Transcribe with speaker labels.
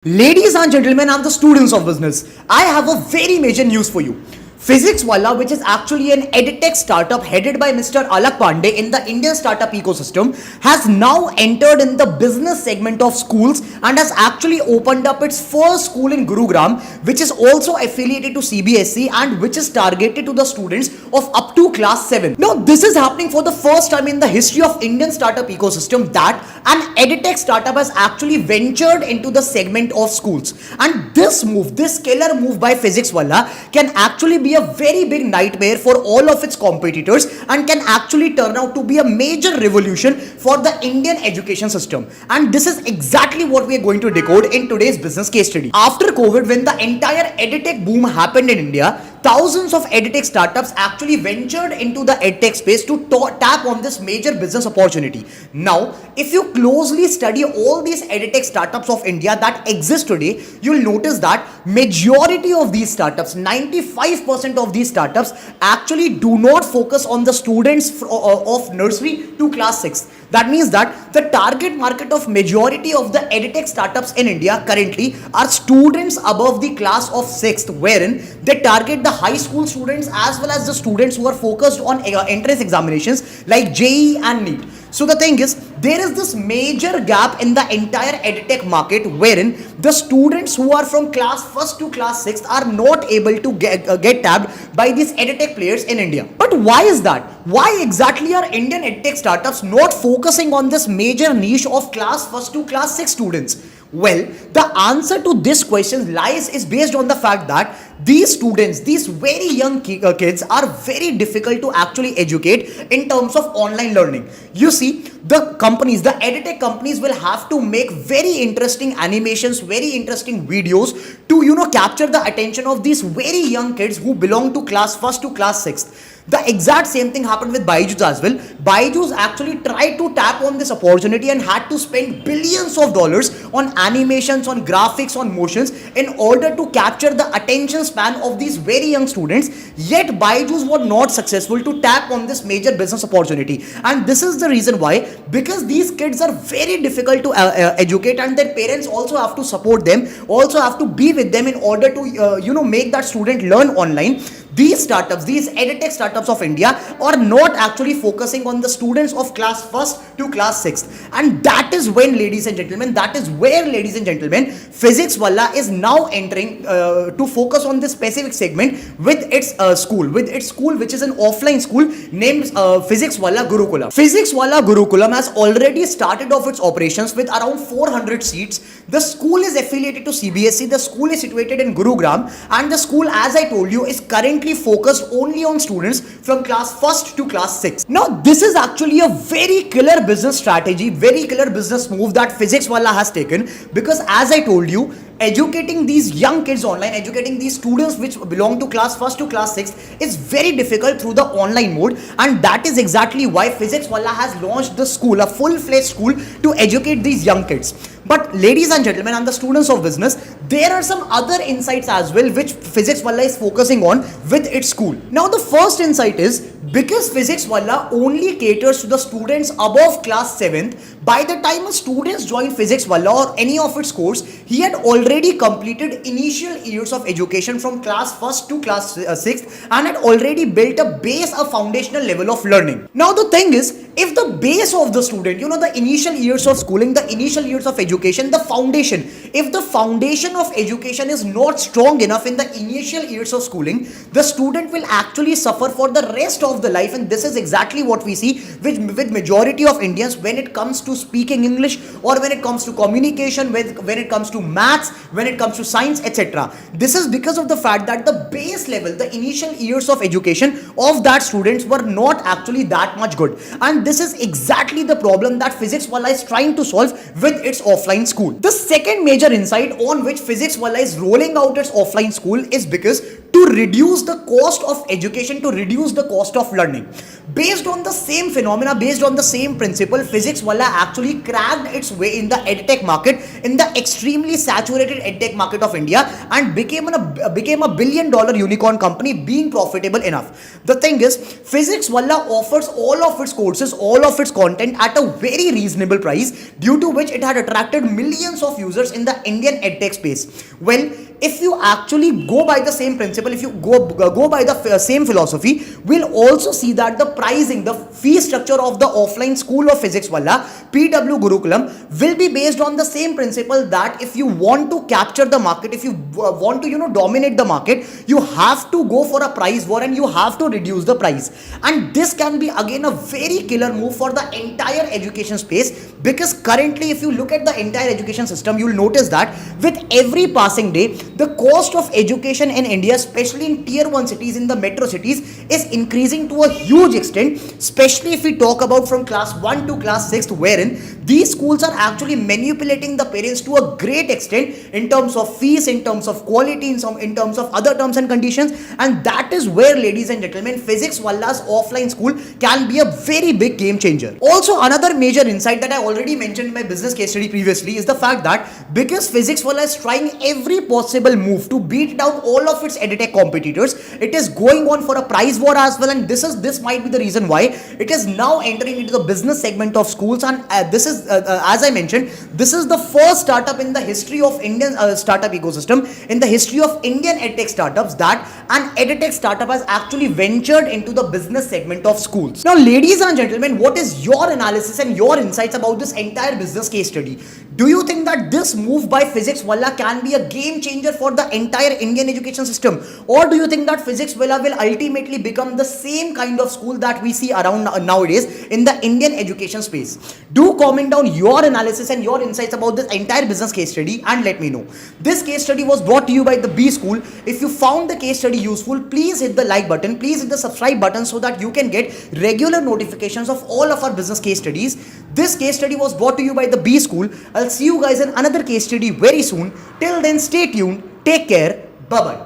Speaker 1: Ladies and gentlemen and the students of business, I have a very major news for you. Physicswala, which is actually an edtech startup headed by Mr. Alakh Pandey in the Indian startup ecosystem, has now entered in the business segment of schools and has actually opened up its first school in Gurukulam, which is also affiliated to CBSE and which is targeted to the students of up to class 7. Now, this is happening for the first time in the history of Indian startup ecosystem that an edtech startup has actually ventured into the segment of schools. And this move, this killer move by Physicswala can actually be a very big nightmare for all of its competitors and can actually turn out to be a major revolution for the Indian education system. And this is exactly what we are going to decode in today's business case study. After COVID, when the entire edtech boom happened in India, thousands of edtech startups actually ventured into the edtech space to tap on this major business opportunity. Now, if you closely study all these edtech startups of India that exist today, you'll notice that majority of these startups, 95% of these startups actually do not focus on the students of nursery to class 6. That means that the target market of majority of the edtech startups in India currently are students above the class of 6th, wherein they target the high school students as well as the students who are focused on entrance examinations like JEE and NEET. So the thing is, there is this major gap in the entire edtech market wherein the students who are from class 1st to class 6th are not able to get tapped by these edtech players in India. But why is that? Why exactly are Indian edtech startups not focusing on this major niche of class 1st to class 6 students? Well, the answer to this question is based on the fact that these students, these very young kids are very difficult to actually educate in terms of online learning. You see, the companies, the edtech companies will have to make very interesting animations, very interesting videos to, capture the attention of these very young kids who belong to class 1st to class 6th. The exact same thing happened with Byju's as well. Byju's actually tried to tap on this opportunity and had to spend billions of dollars on animations, on graphics, on motions in order to capture the attention span of these very young students. Yet Byju's were not successful to tap on this major business opportunity. And this is the reason why, because these kids are very difficult to educate and their parents also have to support them, also have to be with them in order to, make that student learn online. These startups, these edtech startups of India are not actually focusing on the students of class 1st to class 6th. And that is when, ladies and gentlemen, that is where, ladies and gentlemen, Physicswala is now entering to focus on this specific segment with its school, which is an offline school named Physicswala Gurukulam. Physicswala Gurukulam has already started off its operations with around 400 seats. The school is affiliated to CBSE. The school is situated in Gurugram, and the school, as I told you, is currently focused only on students from class 1st to class 6. Now, this is actually a very killer business strategy, very killer business move that Physicswala has taken, because as I told you, educating these young kids online, educating these students which belong to class 1st to class 6th is very difficult through the online mode, and that is exactly why Physicswala has launched the school, a full-fledged school to educate these young kids. But ladies and gentlemen and the students of business, there are some other insights as well which Physicswala is focusing on with its school. Now, the first insight is, because Physicswala only caters to the students above class 7th, by the time a student joined Physicswala or any of its course, he had already completed initial years of education from class 1st to class 6th and had already built a base, a foundational level of learning. Now, the thing is, if the base of the student, the initial years of schooling, the initial years of education, the foundation, if the foundation of education is not strong enough in the initial years of schooling, the student will actually suffer for the rest of the life. And this is exactly what we see with majority of Indians when it comes to speaking English, or when it comes to communication, when it comes to maths, when it comes to science, etc. This is because of the fact that the base level, the initial years of education of that students were not actually that much good. And this is exactly the problem that Physicswala is trying to solve with its offline school. The second major insight on which Physicswala is rolling out its offline school is because to reduce the cost of education, to reduce the cost of learning. Based on the same phenomena, based on the same principle, Physicswala actually cracked its way in the edtech market, in the extremely saturated edtech market of India, and became a billion-dollar unicorn company, being profitable enough. The thing is, Physicswala offers all of its courses, all of its content at a very reasonable price, due to which it had attracted millions of users in the Indian edtech space. Well, if you actually go by the same principle, if you go by the same philosophy, we'll also see that the pricing, the fee structure of the offline school of Physicswala, PW Gurukulam, will be based on the same principle, that if you want to capture the market, if you want to dominate the market, you have to go for a price war and you have to reduce the price. And this can be again a very killer move for the entire education space, because currently if you look at the entire education system, you will notice that with every passing day, the cost of education in India, especially in tier 1 cities, in the metro cities, is increasing to a huge extent, especially if we talk about from class 1 to class 6th, wherein these schools are actually manipulating the parents to a great extent in terms of fees, in terms of quality, in terms of other terms and conditions. And that is where, ladies and gentlemen, Physicswala's offline school can be a very big game changer. Also, another major insight that I already mentioned in my business case study previously is the fact that because Physicswala is trying every possible move to beat down all of its edtech competitors, it is going on for a price war as well, and this might be the reason why it is now entering into the business segment of schools. And this is as I mentioned, this is the first startup in the history of Indian startup ecosystem, in the history of Indian edtech startups, that an edtech startup has actually ventured into the business segment of schools. Now, ladies and gentlemen, what is your analysis and your insights about this entire business case study? Do you think that this move by Physicswala can be a game changer for the entire Indian education system, or do you think that Physicswala will ultimately become the same kind of school that we see around nowadays in the Indian education space? Do comment down your analysis and your insights about this entire business case study and let me know. This case study was brought to you by the B School. If you found the case study useful, please hit the like button, please hit the subscribe button, so that you can get regular notifications of all of our business case studies. This case study was brought to you by the B School. I'll see you guys in another case study very soon. Till then, stay tuned, take care, bye bye.